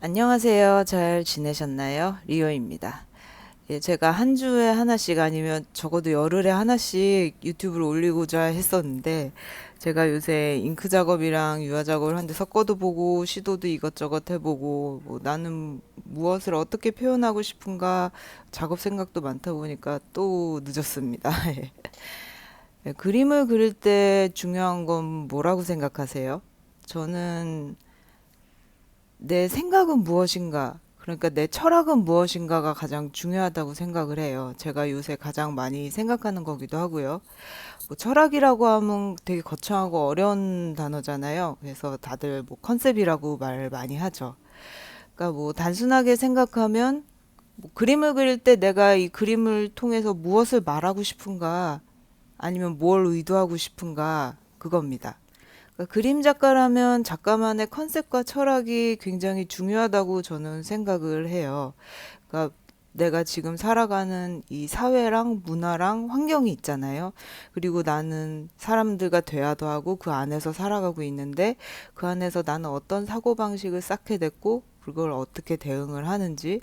안녕하세요. 잘 지내셨나요? 리오입니다. 예, 제가 한 주에 하나씩 아니면 적어도 열흘에 하나씩 유튜브를 올리고자 했었는데, 제가 요새 잉크 작업이랑 유화 작업을 한데 섞어도 보고, 시도도 이것저것 해보고, 뭐 나는 무엇을 어떻게 표현하고 싶은가 작업 생각도 많다 보니까 또 늦었습니다. 예. 예, 그림을 그릴 때 중요한 건 뭐라고 생각하세요? 저는 내 생각은 무엇인가, 그러니까 내 철학은 무엇인가가 가장 중요하다고 생각을 해요. 제가 요새 가장 많이 생각하는 거기도 하고요. 뭐 철학이라고 하면 되게 거창하고 어려운 단어잖아요. 그래서 다들 뭐 컨셉이라고 말 많이 하죠. 그러니까 뭐 단순하게 생각하면 뭐 그림을 그릴 때 내가 이 그림을 통해서 무엇을 말하고 싶은가, 아니면 뭘 의도하고 싶은가, 그겁니다. 그러니까 그림 작가라면 작가만의 컨셉과 철학이 굉장히 중요하다고 저는 생각을 해요. 그러니까 내가 지금 살아가는 이 사회랑 문화랑 환경이 있잖아요. 그리고 나는 사람들과 대화도 하고 그 안에서 살아가고 있는데, 그 안에서 나는 어떤 사고방식을 쌓게 됐고 그걸 어떻게 대응을 하는지,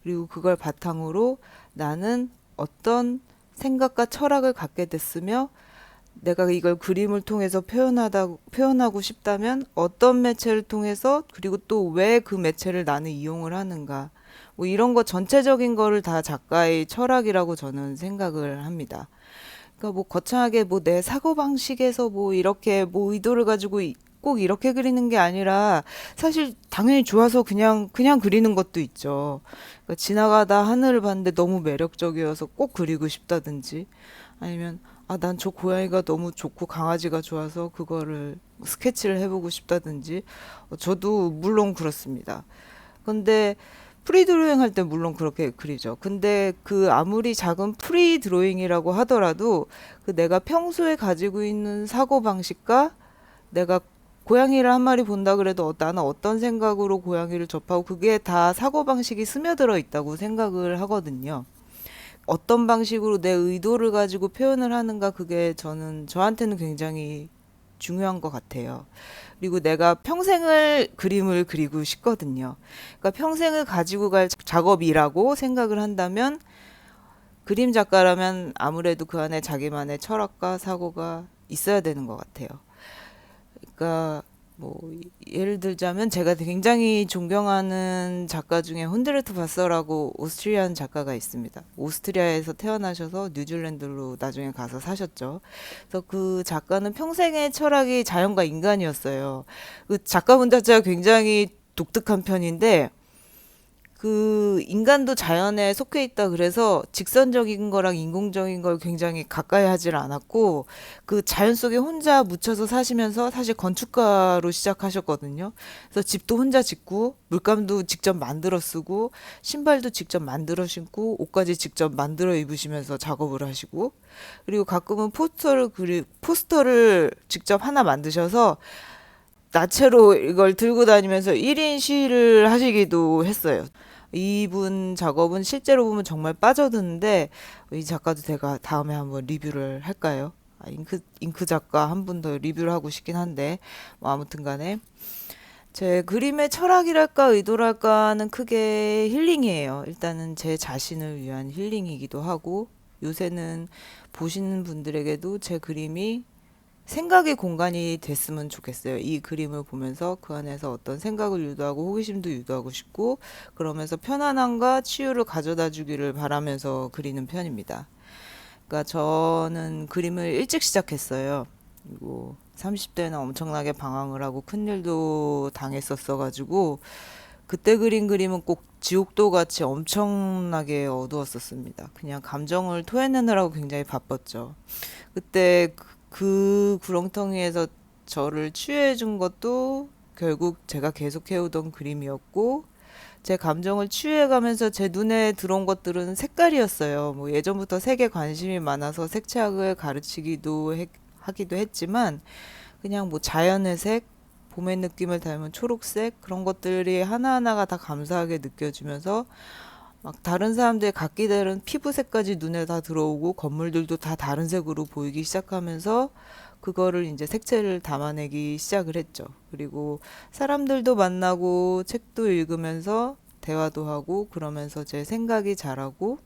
그리고 그걸 바탕으로 나는 어떤 생각과 철학을 갖게 됐으며, 내가 이걸 그림을 통해서 표현하고 싶다면 어떤 매체를 통해서, 그리고 또 왜 그 매체를 나는 이용을 하는가. 뭐 이런 거 전체적인 거를 다 작가의 철학이라고 저는 생각을 합니다. 그러니까 뭐 거창하게 뭐 내 사고방식에서 뭐 이렇게 뭐 의도를 가지고 꼭 이렇게 그리는 게 아니라, 사실 당연히 좋아서 그냥 그리는 것도 있죠. 그러니까 지나가다 하늘을 봤는데 너무 매력적이어서 꼭 그리고 싶다든지, 아니면 난 저 고양이가 너무 좋고 강아지가 좋아서 그거를 스케치를 해보고 싶다든지. 저도 물론 그렇습니다. 근데 프리 드로잉 할 때 물론 그렇게 그리죠. 근데 그 아무리 작은 프리 드로잉이라고 하더라도 그 내가 평소에 가지고 있는 사고 방식과, 내가 고양이를 한 마리 본다 그래도 나는 어떤 생각으로 고양이를 접하고, 그게 다 사고 방식이 스며들어 있다고 생각을 하거든요. 어떤 방식으로 내 의도를 가지고 표현을 하는가, 그게 저한테는 굉장히 중요한 것 같아요. 그리고 내가 평생을 그림을 그리고 싶거든요. 그러니까 평생을 가지고 갈 작업이라고 생각을 한다면, 그림 작가라면 아무래도 그 안에 자기만의 철학과 사고가 있어야 되는 것 같아요. 그러니까 뭐 예를 들자면, 제가 굉장히 존경하는 작가 중에 혼드레트 바서라고 오스트리안 작가가 있습니다. 오스트리아에서 태어나셔서 뉴질랜드로 나중에 가서 사셨죠. 그래서 그 작가는 평생의 철학이 자연과 인간이었어요. 그 작가분 자체가 굉장히 독특한 편인데, 그 인간도 자연에 속해 있다 그래서 직선적인 거랑 인공적인 걸 굉장히 가까이 하질 않았고, 그 자연 속에 혼자 묻혀서 사시면서 사실 건축가로 시작하셨거든요. 그래서 집도 혼자 짓고, 물감도 직접 만들어 쓰고, 신발도 직접 만들어 신고, 옷까지 직접 만들어 입으시면서 작업을 하시고, 그리고 가끔은 포스터를 직접 하나 만드셔서 나체로 이걸 들고 다니면서 1인 시위를 하시기도 했어요. 이분 작업은 실제로 보면 정말 빠져드는데, 이 작가도 제가 다음에 한번 리뷰를 할까요? 잉크 작가 한 분 더 리뷰를 하고 싶긴 한데, 뭐 아무튼 간에 제 그림의 철학이랄까 의도랄까는 크게 힐링이에요. 일단은 제 자신을 위한 힐링이기도 하고, 요새는 보시는 분들에게도 제 그림이 생각의 공간이 됐으면 좋겠어요. 이 그림을 보면서 그 안에서 어떤 생각을 유도하고 호기심도 유도하고 싶고, 그러면서 편안함과 치유를 가져다 주기를 바라면서 그리는 편입니다. 그러니까 저는 그림을 일찍 시작했어요. 그리고 30대는 엄청나게 방황을 하고 큰일도 당했었어 가지고, 그때 그린 그림은 꼭 지옥도 같이 엄청나게 어두웠었습니다. 그냥 감정을 토해내느라고 굉장히 바빴죠. 그때 그 구렁텅이에서 저를 치유해 준 것도 결국 제가 계속 해오던 그림이었고, 제 감정을 치유해 가면서 제 눈에 들어온 것들은 색깔이었어요. 뭐 예전부터 색에 관심이 많아서 색채학을 하기도 했지만, 그냥 뭐 자연의 색, 봄의 느낌을 닮은 초록색, 그런 것들이 하나하나가 다 감사하게 느껴지면서, 막 다른 사람들의 각기 다른 피부색까지 눈에 다 들어오고, 건물들도 다 다른 색으로 보이기 시작하면서 그거를 이제 색채를 담아내기 시작을 했죠. 그리고 사람들도 만나고 책도 읽으면서 대화도 하고 그러면서 제 생각이 자라고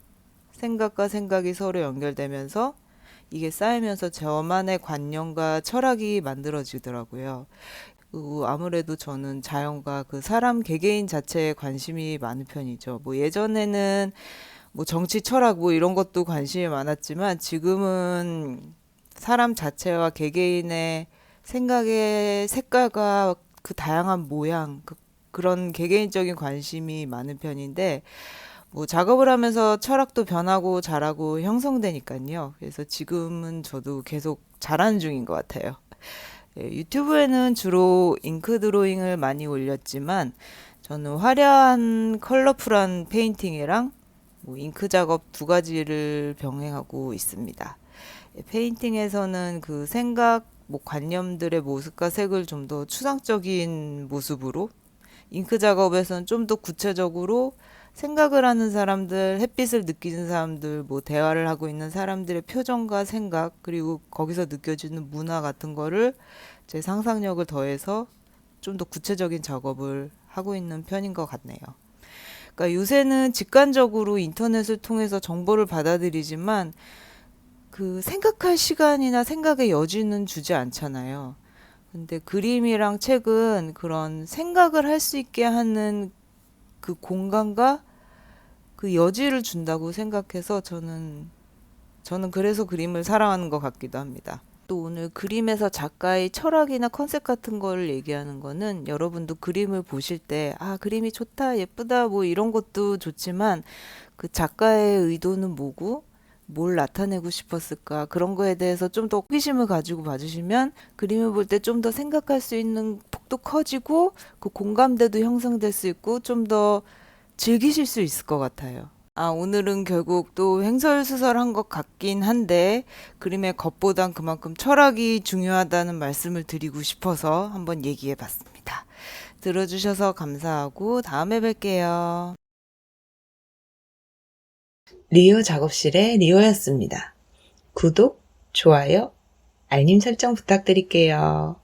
생각과 생각이 서로 연결되면서 이게 쌓이면서 저만의 관념과 철학이 만들어지더라고요. 그리고 아무래도 저는 자연과 그 사람 개개인 자체에 관심이 많은 편이죠. 뭐 예전에는 뭐 정치 철학 뭐 이런 것도 관심이 많았지만 지금은 사람 자체와 개개인의 생각의 색깔과 그 다양한 모양, 그런 개개인적인 관심이 많은 편인데 뭐 작업을 하면서 철학도 변하고 자라고 형성되니까요. 그래서 지금은 저도 계속 자라는 중인 것 같아요. 예, 유튜브에는 주로 잉크 드로잉을 많이 올렸지만 저는 화려한 컬러풀한 페인팅이랑 뭐 잉크 작업 두 가지를 병행하고 있습니다. 예, 페인팅에서는 그 생각, 뭐 관념들의 모습과 색을 좀 더 추상적인 모습으로, 잉크 작업에서는 좀 더 구체적으로 생각을 하는 사람들, 햇빛을 느끼는 사람들, 뭐 대화를 하고 있는 사람들의 표정과 생각, 그리고 거기서 느껴지는 문화 같은 거를 제 상상력을 더해서 좀 더 구체적인 작업을 하고 있는 편인 것 같네요. 그러니까 요새는 직관적으로 인터넷을 통해서 정보를 받아들이지만 그 생각할 시간이나 생각의 여지는 주지 않잖아요. 근데 그림이랑 책은 그런 생각을 할 수 있게 하는 그 공간과 그 여지를 준다고 생각해서 저는 그래서 그림을 사랑하는 것 같기도 합니다. 또 오늘 그림에서 작가의 철학이나 컨셉 같은 걸 얘기하는 거는 여러분도 그림을 보실 때, 아, 그림이 좋다, 예쁘다, 뭐 이런 것도 좋지만 그 작가의 의도는 뭐고, 뭘 나타내고 싶었을까, 그런 거에 대해서 좀 더 호기심을 가지고 봐주시면 그림을 볼 때 좀 더 생각할 수 있는 폭도 커지고 그 공감대도 형성될 수 있고 좀 더 즐기실 수 있을 것 같아요. 아, 오늘은 결국 또 횡설수설한 것 같긴 한데 그림의 겉보단 그만큼 철학이 중요하다는 말씀을 드리고 싶어서 한번 얘기해 봤습니다. 들어주셔서 감사하고 다음에 뵐게요. 리오 작업실의 리오였습니다. 구독, 좋아요, 알림 설정 부탁드릴게요.